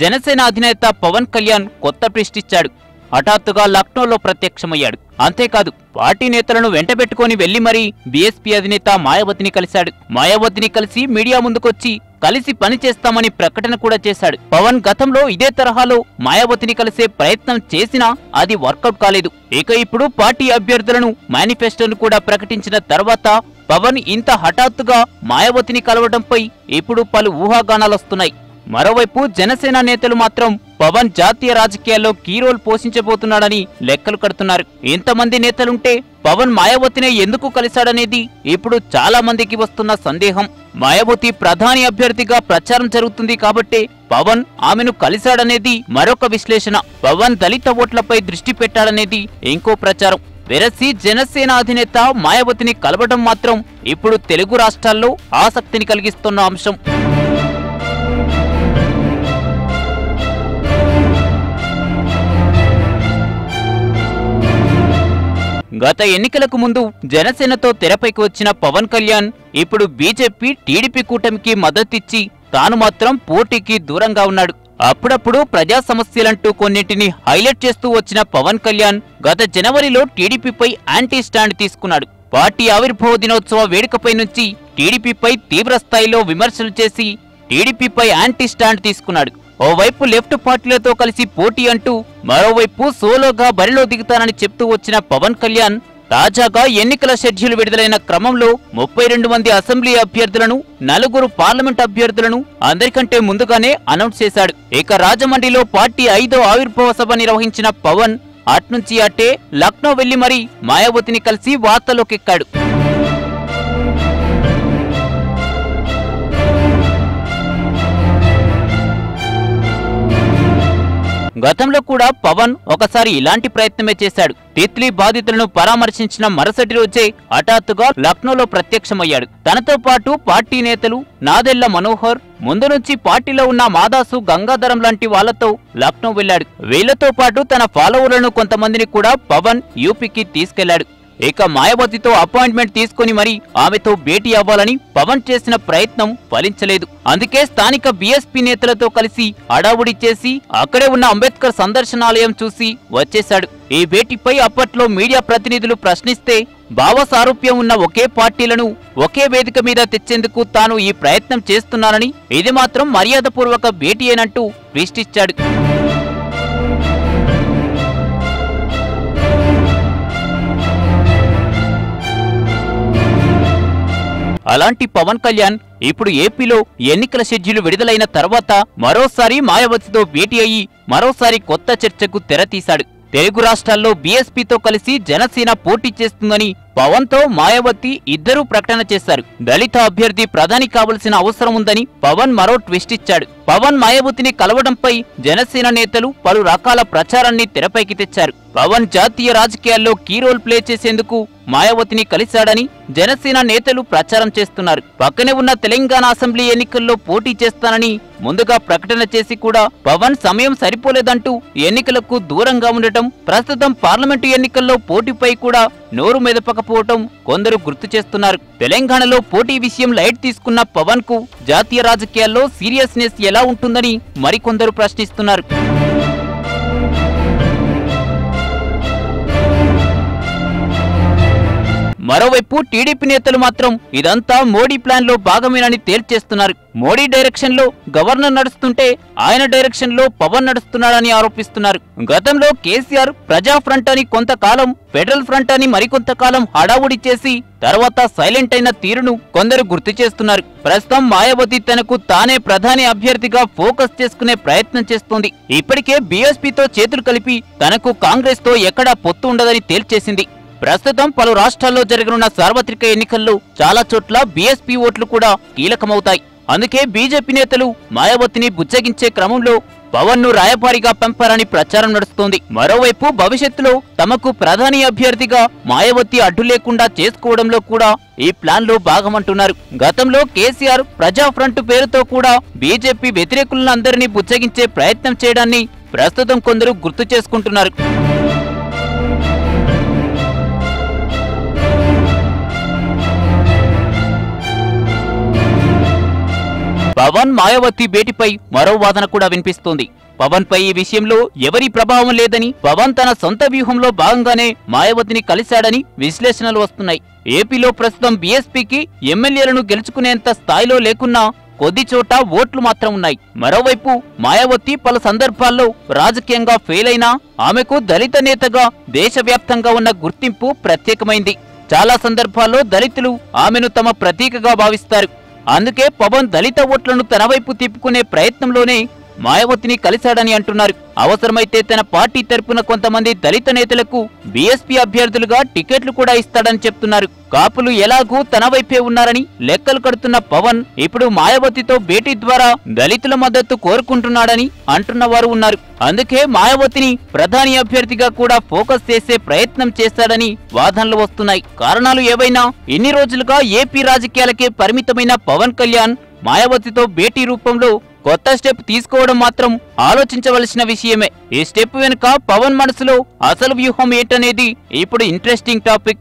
జనసేన అధినేత పవన్ కళ్యాణ్ కొత్త ట్విస్ట్ ఇచ్చాడు. హఠాత్తుగా లక్నోలో ప్రత్యక్షమయ్యాడు. అంతేకాదు పార్టీ నేతలను వెంటబెట్టుకుని వెళ్లి మరీ బీఎస్పీ అధినేత మాయావతిని కలిశాడు. మాయావతిని కలిసి మీడియా ముందుకొచ్చి కలిసి పనిచేస్తామని ప్రకటన కూడా చేశాడు. పవన్ గతంలో ఇదే తరహాలో మాయావతిని కలిసే ప్రయత్నం చేసినా అది వర్కౌట్ కాలేదు. ఇక ఇప్పుడు పార్టీ అభ్యర్థులను మేనిఫెస్టోను కూడా ప్రకటించిన తర్వాత పవన్ ఇంత హఠాత్తుగా మాయావతిని కలవడంపై ఇప్పుడు పలు ఊహాగానాలొస్తున్నాయి. మరోవైపు జనసేన నేతలు మాత్రం పవన్ జాతీయ రాజకీయాల్లో కీ రోల్ పోషించబోతున్నాడని లెక్కలు కడుతున్నారు. ఇంతమంది నేతలుంటే పవన్ మాయావతినే ఎందుకు కలిశాడనేది ఇప్పుడు చాలా మందికి వస్తున్న సందేహం. మాయావతి ప్రధాని అభ్యర్థిగా ప్రచారం జరుగుతుంది కాబట్టే పవన్ ఆమెను కలిశాడనేది మరొక విశ్లేషణ. పవన్ దళిత ఓట్లపై దృష్టి పెట్టాడనేది ఇంకో ప్రచారం. వెరసి జనసేన అధినేత మాయావతిని కలవడం మాత్రం ఇప్పుడు తెలుగు రాష్ట్రాల్లో ఆసక్తిని కలిగిస్తున్న అంశం. గత ఎన్నికలకు ముందు జనసేనతో తెరపైకి వచ్చిన పవన్ కళ్యాణ్ ఇప్పుడు బీజేపీ టీడీపీ కూటమికి మద్దతిచ్చి తాను మాత్రం పోటీకి దూరంగా ఉన్నాడు. అప్పుడప్పుడు ప్రజా సమస్యలంటూ కొన్నింటిని హైలైట్ చేస్తూ వచ్చిన పవన్ కళ్యాణ్ గత జనవరిలో టీడీపీపై యాంటీ స్టాండ్ తీసుకున్నాడు. పార్టీ ఆవిర్భావ దినోత్సవ వేడుకపై నుంచి టీడీపీపై తీవ్ర స్థాయిలో విమర్శలు చేసి టీడీపీపై యాంటీ స్టాండ్ తీసుకున్నాడు. ఓవైపు లెఫ్ట్ పార్టీలతో కలిసి పోటీ అంటూ మరోవైపు సోలోగా బరిలో దిగుతానని చెప్తూ వచ్చిన పవన్ కళ్యాణ్ తాజాగా ఎన్నికల షెడ్యూల్ విడుదలైన క్రమంలో 32 మంది అసెంబ్లీ అభ్యర్థులను, 4 పార్లమెంట్ అభ్యర్థులను అందరికంటే ముందుగానే అనౌన్స్ చేశాడు. ఇక రాజమండ్రిలో పార్టీ 5వ ఆవిర్భావ సభ నిర్వహించిన పవన్ అట్నుంచి అట్టే లక్నో వెళ్లి మరీ మాయావతిని కలిసి వార్తలోకెక్కాడు. గతంలో కూడా పవన్ ఒకసారి ఇలాంటి ప్రయత్నమే చేశాడు. తిత్లీ బాధితులను పరామర్శించిన మరుసటి రోజే హఠాత్తుగా లక్నోలో ప్రత్యక్షమయ్యాడు. తనతో పాటు పార్టీ నేతలు నాదెళ్ల మనోహర్, ముందు నుంచి పార్టీలో ఉన్న మాదాసు గంగాధరం లాంటి వాళ్లతో లక్నో వెళ్లాడు. వీళ్లతో పాటు తన ఫాలోవర్లను కొంతమందిని కూడా పవన్ యూపీకి తీసుకెళ్లాడు. ఇక మాయావతితో అపాయింట్మెంట్ తీసుకుని మరీ ఆమెతో భేటీ అవ్వాలని పవన్ చేసిన ప్రయత్నం ఫలించలేదు. అందుకే స్థానిక బీఎస్పీ నేతలతో కలిసి హడావుడి చేసి అక్కడే ఉన్న అంబేద్కర్ సందర్శనాలయం చూసి వచ్చేశాడు. ఈ భేటీపై అప్పట్లో మీడియా ప్రతినిధులు ప్రశ్నిస్తే భావ సారూప్యం ఉన్న ఒకే పార్టీలను ఒకే వేదిక మీద తెచ్చేందుకు తాను ఈ ప్రయత్నం చేస్తున్నానని, ఇది మాత్రం మర్యాదపూర్వక భేటీయేనంటూ ట్విస్ట్ ఇచ్చాడు. అలాంటి పవన్ కళ్యాణ్ ఇప్పుడు ఏపీలో ఎన్నికల షెడ్యూల్ విడుదలైన తర్వాత మరోసారి మాయావతితో భేటీ అయ్యి మరోసారి కొత్త చర్చకు తెరతీశాడు. తెలుగు రాష్ట్రాల్లో బీఎస్పీతో కలిసి జనసేన పోటీ చేస్తుందని పవన్ తో మాయావతి ఇద్దరూ ప్రకటన చేశారు. దళిత అభ్యర్థి ప్రధాని కావాల్సిన అవసరం ఉందని పవన్ మరో ట్విస్ట్ ఇచ్చాడు. పవన్ మాయావతిని కలవడంపై జనసేన నేతలు పలు రకాల ప్రచారాన్ని తెరపైకి తెచ్చారు. పవన్ జాతీయ రాజకీయాల్లో కీ రోల్ ప్లే చేసేందుకు మాయావతిని కలిశాడని జనసేన నేతలు ప్రచారం చేస్తున్నారు. పక్కనే ఉన్న తెలంగాణ అసెంబ్లీ ఎన్నికల్లో పోటీ చేస్తానని ముందుగా ప్రకటన చేసి కూడా పవన్ సమయం సరిపోలేదంటూ ఎన్నికలకు దూరంగా ఉండటం, ప్రస్తుతం పార్లమెంటు ఎన్నికల్లో పోటీపై కూడా నోరు మెదపకపోవటం కొందరు గుర్తు చేస్తున్నారు. తెలంగాణలో పోటీ విషయం లైట్ తీసుకున్న పవన్ కు జాతీయ రాజకీయాల్లో సీరియస్నెస్ ఎలా ఉంటుందని మరికొందరు ప్రశ్నిస్తున్నారు. మరోవైపు టీడీపీ నేతలు మాత్రం ఇదంతా మోడీ ప్లాన్ లో భాగమేనని తేల్చేస్తున్నారు. మోడీ డైరెక్షన్ లో గవర్నర్ నడుస్తుంటే ఆయన డైరెక్షన్ లో పవన్ నడుస్తున్నాడని ఆరోపిస్తున్నారు. గతంలో కేసీఆర్ ప్రజా ఫ్రంట్ అని కొంతకాలం, ఫెడరల్ ఫ్రంట్ అని మరికొంతకాలం హడావుడి చేసి తర్వాత సైలెంట్ అయిన తీరును కొందరు గుర్తు చేస్తున్నారు. ప్రస్తుతం మాయావతి తనకు తానే ప్రధాని అభ్యర్థిగా ఫోకస్ చేసుకునే ప్రయత్నం చేస్తోంది. ఇప్పటికే బీఎస్పీతో చేతులు కలిపి తనకు కాంగ్రెస్ తో ఎక్కడా పొత్తు ఉండదని తేల్చేసింది. ప్రస్తుతం పలు రాష్ట్రాల్లో జరగనున్న సార్వత్రిక ఎన్నికల్లో చాలా చోట్ల బీఎస్పీ ఓట్లు కూడా కీలకమవుతాయి. అందుకే బీజేపీ నేతలు మాయావతిని బుజ్జగించే క్రమంలో పవన్ ను రాయబారిగా పంపారని ప్రచారం నడుస్తోంది. మరోవైపు భవిష్యత్తులో తమకు ప్రధాని అభ్యర్థిగా మాయావతి అడ్డు లేకుండా చేసుకోవడంలో కూడా ఈ ప్లాన్ లో భాగమంటున్నారు. గతంలో కేసీఆర్ ప్రజా ఫ్రంట్ పేరుతో కూడా బీజేపీ వ్యతిరేకులందరినీ బుజ్జగించే ప్రయత్నం చేయడాన్ని ప్రస్తుతం కొందరు గుర్తు చేసుకుంటున్నారు. పవన్ మాయావతి భేటీపై మరో వాదన కూడా వినిపిస్తోంది. పవన్ పై ఈ విషయంలో ఎవరి ప్రభావం లేదని, పవన్ తన సొంత వ్యూహంలో భాగంగానే మాయావతిని కలిశాడని విశ్లేషణలు వస్తున్నాయి. ఏపీలో ప్రస్తుతం బీఎస్పీకి ఎమ్మెల్యేలను గెలుచుకునేంత స్థాయిలో లేకున్నా కొద్ది చోట ఓట్లు మాత్రం ఉన్నాయి. మరోవైపు మాయావతి పలు సందర్భాల్లో రాజకీయంగా ఫెయిల్ అయినా ఆమెకు దళిత నేతగా దేశవ్యాప్తంగా ఉన్న గుర్తింపు ప్రత్యేకమైంది. చాలా సందర్భాల్లో దళితులు ఆమెను తమ ప్రతీకగా భావిస్తారు. అందుకే పవన్ దళిత ఓట్లను తన వైపు తిప్పుకునే ప్రయత్నంలోనే మాయావతిని కలిశాడని అంటున్నారు. అవసరమైతే తన పార్టీ తరపున కొంతమంది దళిత నేతలకు బీఎస్పీ అభ్యర్థులుగా టికెట్లు కూడా ఇస్తాడని చెప్తున్నారు. కాపులు ఎలాగూ తన వైపే ఉన్నారని లెక్కలు కడుతున్న పవన్ ఇప్పుడు మాయావతితో భేటీ ద్వారా దళితుల మద్దతు కోరుకుంటున్నాడని అంటున్నవారు ఉన్నారు. అందుకే మాయావతిని ప్రధాని అభ్యర్థిగా కూడా ఫోకస్ చేసే ప్రయత్నం చేస్తాడని వాదనలు వస్తున్నాయి. కారణాలు ఏవైనా ఇన్ని రోజులుగా ఏపీ రాజకీయాలకే పరిమితమైన పవన్ కళ్యాణ్ మాయావతితో భేటీ రూపంలో కొత్త స్టెప్ తీసుకోవడం మాత్రం ఆలోచించవలసిన విషయమే. ఈ స్టెప్ వెనుక పవన్ మనసులో అసలు వ్యూహం ఏంటనేది ఇప్పుడు ఇంట్రెస్టింగ్ టాపిక్.